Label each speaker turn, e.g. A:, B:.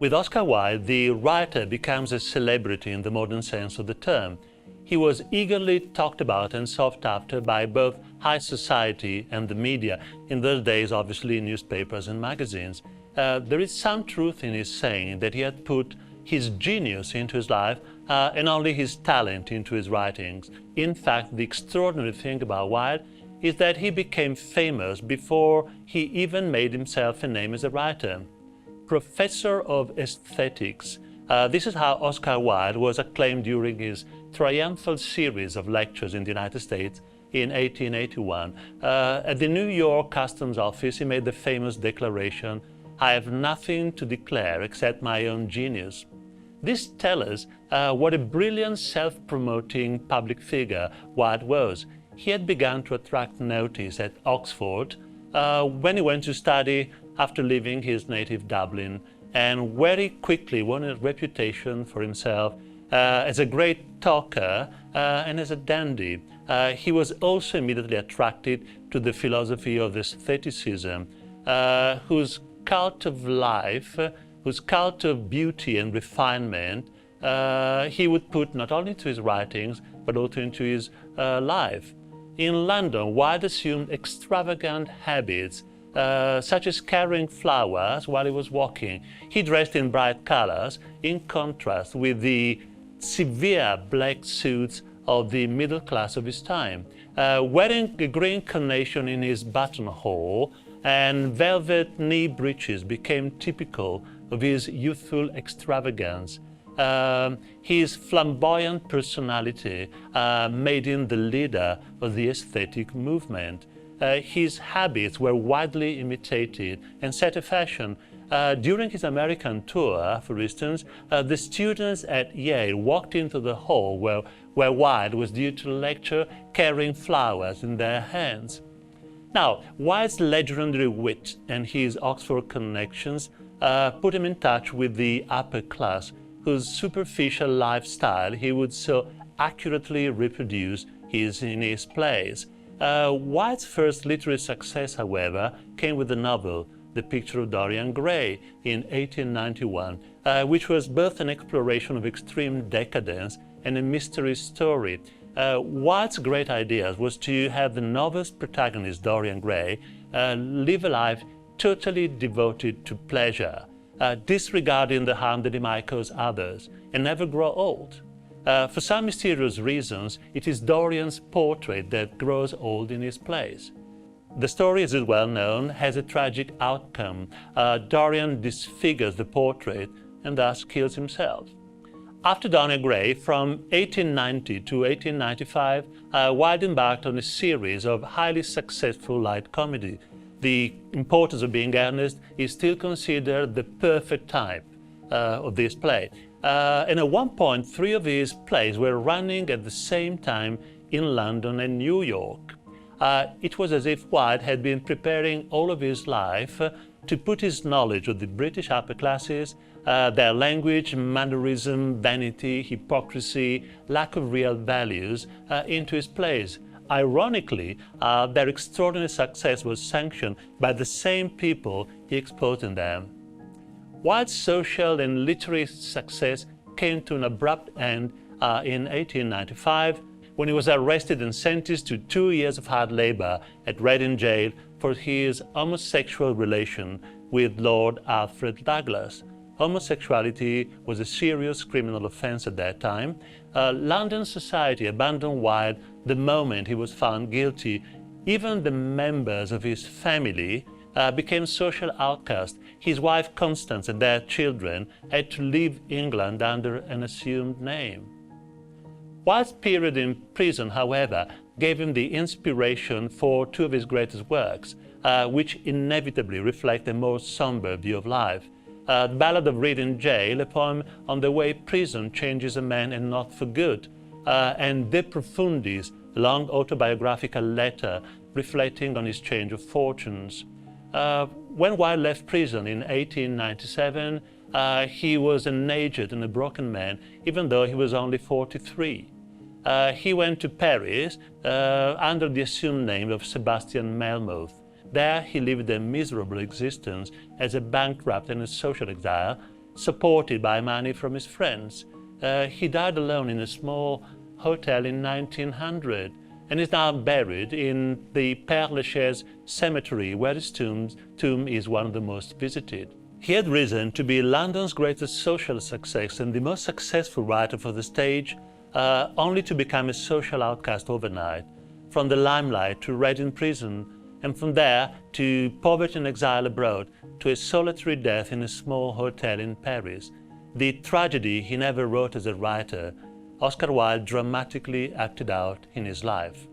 A: With Oscar Wilde, the writer becomes a celebrity in the modern sense of the term. He was eagerly talked about and sought after by both high society and the media, in those days obviously newspapers and magazines. There is some truth in his saying that he had put his genius into his life and only his talent into his writings. In fact, the extraordinary thing about Wilde is that he became famous before he even made himself a name as a writer. Professor of Aesthetics. This is how Oscar Wilde was acclaimed during his triumphal series of lectures in the United States in 1881. At the New York Customs Office, he made the famous declaration, "I have nothing to declare except my own genius." This tells us what a brilliant self-promoting public figure Wilde was. He had begun to attract notice at Oxford when he went to study after leaving his native Dublin, and very quickly won a reputation for himself as a great talker and as a dandy. He was also immediately attracted to the philosophy of aestheticism, whose cult of life, whose cult of beauty and refinement he would put not only into his writings but also into his life. In London, Wilde assumed extravagant habits, such as carrying flowers while he was walking. He dressed in bright colors, in contrast with the severe black suits of the middle class of his time. Wearing a green carnation in his buttonhole and velvet knee breeches became typical of his youthful extravagance. His flamboyant personality made him the leader of the aesthetic movement. His habits were widely imitated and set a fashion. During his American tour, for instance, the students at Yale walked into the hall where Wilde was due to lecture, carrying flowers in their hands. Now, Wilde's legendary wit and his Oxford connections put him in touch with the upper class, whose superficial lifestyle he would so accurately reproduce in his plays. Wilde's first literary success, however, came with the novel The Picture of Dorian Gray in 1891, which was both an exploration of extreme decadence and a mystery story. Wilde's great idea was to have the novel's protagonist, Dorian Gray, live a life totally devoted to pleasure, disregarding the harm that he might cause others, and never grow old. For some mysterious reasons, it is Dorian's portrait that grows old in his place. The story, as is well known, has a tragic outcome. Dorian disfigures the portrait and thus kills himself. After Dorian Gray, from 1890 to 1895, Wilde embarked on a series of highly successful light comedy. The importance of being earnest is still considered the perfect type of this play. And at one point, 3 of his plays were running at the same time in London and New York. It was as if Wilde had been preparing all of his life to put his knowledge of the British upper classes, their language, mannerism, vanity, hypocrisy, lack of real values, into his plays. Ironically, their extraordinary success was sanctioned by the same people he exposed in them. Wilde's social and literary success came to an abrupt end in 1895, when he was arrested and sentenced to 2 years of hard labor at Reading Jail for his homosexual relation with Lord Alfred Douglas. Homosexuality was a serious criminal offense at that time. London society abandoned Wilde the moment he was found guilty. Even the members of his family became social outcasts. His wife Constance and their children had to leave England under an assumed name. Wilde's period in prison, however, gave him the inspiration for 2 of his greatest works, which inevitably reflect a more somber view of life. The Ballad of Reading Jail, a poem on the way prison changes a man and not for good, and De Profundis, a long autobiographical letter reflecting on his change of fortunes. When Wilde left prison in 1897, he was an aged and a broken man, even though he was only 43. He went to Paris under the assumed name of Sebastian Melmoth. There he lived a miserable existence as a bankrupt and a social exile, supported by money from his friends. He died alone in a small hotel in 1900 and is now buried in the Père Lachaise cemetery, where his tomb is one of the most visited. He had risen to be London's greatest social success and the most successful writer for the stage, only to become a social outcast overnight, from the limelight to Reading prison, and from there to poverty and exile abroad, to a solitary death in a small hotel in Paris. The tragedy he never wrote as a writer, Oscar Wilde dramatically acted out in his life.